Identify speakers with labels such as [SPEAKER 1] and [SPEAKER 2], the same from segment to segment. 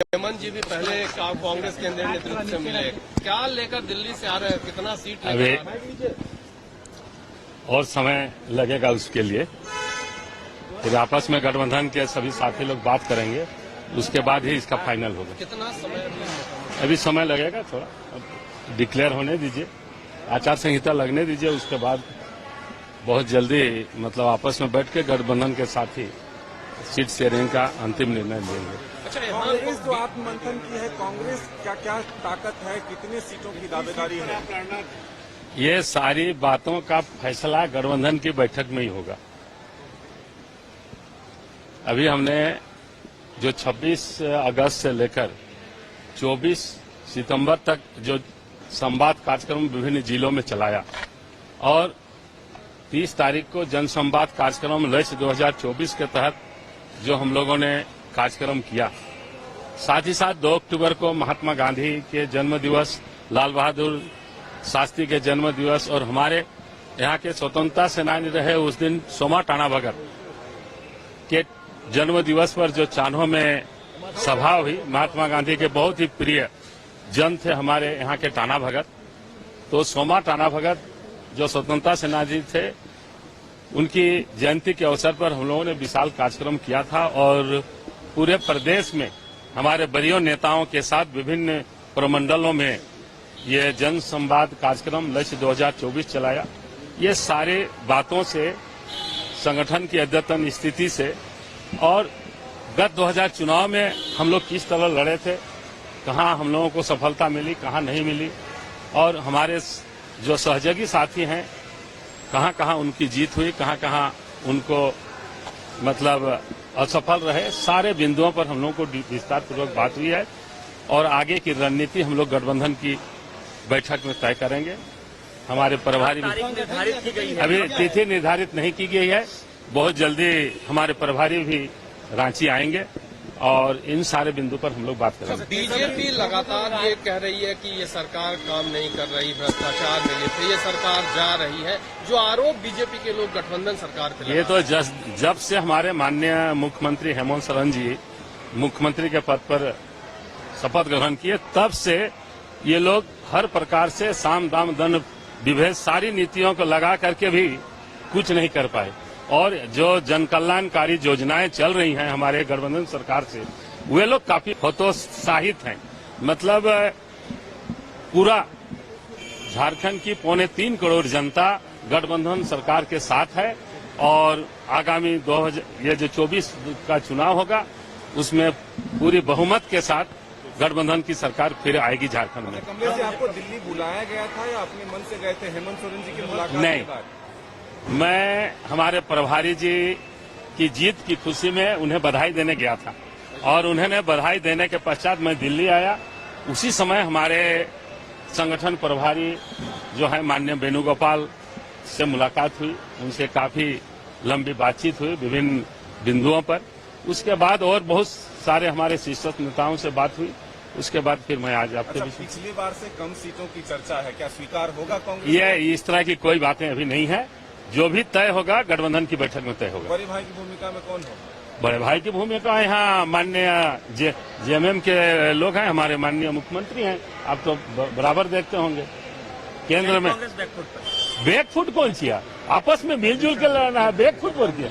[SPEAKER 1] हेमंत जी भी पहले कांग्रेस केंद्रीय नेतृत्व से मिले, क्या लेकर दिल्ली से आ रहे हैं, कितना सीट
[SPEAKER 2] अभी और समय लगेगा उसके लिए। फिर आपस में गठबंधन के सभी साथी लोग बात करेंगे, उसके बाद ही इसका फाइनल होगा।
[SPEAKER 1] कितना समय
[SPEAKER 2] अभी समय लगेगा थोड़ा, अब डिक्लेयर होने दीजिए, आचार संहिता लगने दीजिए, उसके बाद बहुत जल्दी मतलब आपस में बैठ के गठबंधन के साथी सीट शेयरिंग का अंतिम निर्णय लेंगे।
[SPEAKER 1] अच्छा,
[SPEAKER 3] कांग्रेस जो आत्ममंथन की है, कांग्रेस क्या क्या ताकत है, कितने सीटों की दावेदारी है?
[SPEAKER 2] ये सारी बातों का फैसला गठबंधन की बैठक में ही होगा। अभी हमने जो 26 अगस्त से लेकर 24 सितंबर तक जो संवाद कार्यक्रम विभिन्न जिलों में चलाया और 30 तारीख को जनसंवाद कार्यक्रम लक्ष्य 2024 के तहत जो हम लोगों ने कार्यक्रम किया, साथ ही साथ 2 अक्टूबर को महात्मा गांधी के जन्म दिवस, लाल बहादुर शास्त्री के जन्म दिवस और हमारे यहाँ के स्वतंत्रता सेनानी रहे उस दिन सोमा टाना भगत के जन्म दिवस पर जो चान्हो में सभा हुई, महात्मा गांधी के बहुत ही प्रिय जन थे हमारे यहाँ के टाना भगत। तो सोमा टाना भगत जो स्वतंत्रता सेनानी थे, उनकी जयंती के अवसर पर हम लोगों ने विशाल कार्यक्रम किया था और पूरे प्रदेश में हमारे वरीय नेताओं के साथ विभिन्न प्रमंडलों में ये जन संवाद कार्यक्रम लक्ष्य 2024 चलाया। ये सारे बातों से, संगठन की अद्यतन स्थिति से और गत 2000 चुनाव में हम लोग किस तरह लड़े थे, कहाँ हम लोगों को सफलता मिली, कहाँ नहीं मिली, और हमारे जो सहयोगी साथी हैं कहाँ कहाँ उनकी जीत हुई, कहाँ कहाँ उनको मतलब असफल रहे, सारे बिंदुओं पर हम लोगों को विस्तार पूर्वक बात हुई है और आगे की रणनीति हम लोग गठबंधन की बैठक में तय करेंगे। हमारे प्रभारी अभी तिथि निर्धारित नहीं की गई है, बहुत जल्दी हमारे प्रभारी भी रांची आएंगे और इन सारे बिंदु पर हम लोग बात करेंगे।
[SPEAKER 1] बीजेपी लगातार ये कह रही है कि ये सरकार काम नहीं कर रही, भ्रष्टाचार में ये सरकार जा रही है, जो आरोप बीजेपी के लोग गठबंधन सरकार पे
[SPEAKER 2] ये तो जब से हमारे माननीय मुख्यमंत्री हेमंत सोरेन जी मुख्यमंत्री के पद पर शपथ ग्रहण किए, तब से ये लोग हर प्रकार से साम दाम दंड विभेद सारी नीतियों को लगा करके भी कुछ नहीं कर पाए और जो जन कल्याणकारी योजनाएं चल रही हैं हमारे गठबंधन सरकार से, वे लोग काफी हतोत्साहित हैं। मतलब पूरा झारखंड की 3.25 करोड़ जनता गठबंधन सरकार के साथ है और आगामी ये जो 24 का चुनाव होगा उसमें पूरी बहुमत के साथ गठबंधन की सरकार फिर आएगी झारखंड में।
[SPEAKER 3] कमलेश जी, आपको दिल्ली बुलाया गया था या अपने मन से गए थे हेमंत सोरेन जी की मुलाकात?
[SPEAKER 2] नहीं, मैं हमारे प्रभारी जी की जीत की खुशी में उन्हें बधाई देने गया था और उन्होंने बधाई देने के पश्चात मैं दिल्ली आया। उसी समय हमारे संगठन प्रभारी जो है माननीय वेणुगोपाल से मुलाकात हुई, उनसे काफी लंबी बातचीत हुई विभिन्न बिंदुओं पर। उसके बाद और बहुत सारे हमारे शीर्ष नेताओं से बात हुई, उसके बाद फिर मैं आज आपके
[SPEAKER 3] पिछली बार से कम सीटों की चर्चा है, क्या स्वीकार होगा कांग्रेस?
[SPEAKER 2] ये इस तरह की कोई बातें अभी नहीं है, जो भी तय होगा गठबंधन की बैठक में तय होगा।
[SPEAKER 3] बड़े भाई की भूमिका में कौन होगा?
[SPEAKER 2] बड़े भाई की भूमिका यहाँ माननीय जेएमएम के लोग हैं, हमारे माननीय मुख्यमंत्री हैं, आप तो बराबर देखते होंगे। केंद्र में बैकफुट कौन किया, आपस में मिलजुल के लड़ना है, बैकफुट पर किया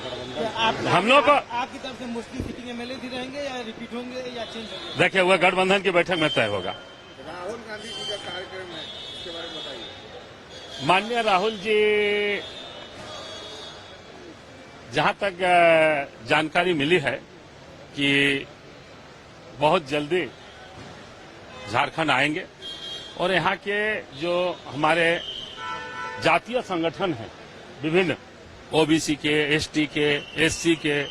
[SPEAKER 2] हम लोग को।
[SPEAKER 4] आपकी तरफ से मुस्लिम सिटिंग एमएलए भी रहेंगे या रिपीट होंगे या चेंज होंगे?
[SPEAKER 2] देखिए, वह गठबंधन की बैठक में तय होगा।
[SPEAKER 4] राहुल गांधी जी का कार्यक्रम है, इसके बारे में बताइए।
[SPEAKER 2] माननीय राहुल जी, जहां तक जानकारी मिली है कि बहुत जल्दी झारखंड आएंगे और यहाँ के जो हमारे जातीय संगठन हैं विभिन्न, ओबीसी के, एसटी के, एससी के,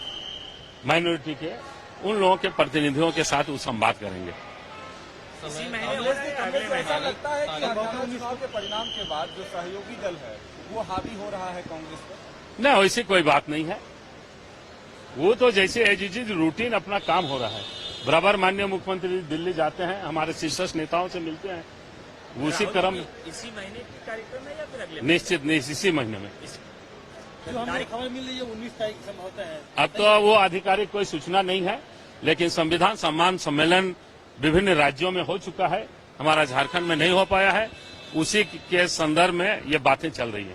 [SPEAKER 2] माइनॉरिटी के, उन लोगों के प्रतिनिधियों के साथ वो संवाद करेंगे।
[SPEAKER 3] ऐसा लगता है कि हरियाणा चुनाव के परिणाम के बाद जो सहयोगी दल है वो हावी हो रहा है कांग्रेस पर?
[SPEAKER 2] नहीं, वैसी कोई बात नहीं है। वो तो जैसे एज रूटीन अपना काम हो रहा है, बराबर माननीय मुख्यमंत्री दिल्ली जाते हैं, हमारे शीर्ष नेताओं से मिलते हैं, उसी क्रम
[SPEAKER 4] इसी महीने की कार्यक्रम है या फिर अगले?
[SPEAKER 2] निश्चित नहीं, इसी महीने में।
[SPEAKER 4] जो हमें खबर मिल रही है 19 तारीख संभवतः है।
[SPEAKER 2] अब तो वो आधिकारिक कोई सूचना नहीं है, लेकिन संविधान सम्मान सम्मेलन विभिन्न राज्यों में हो चुका है, हमारा झारखंड में नहीं हो पाया है, उसी के संदर्भ में ये बातें चल रही हैं।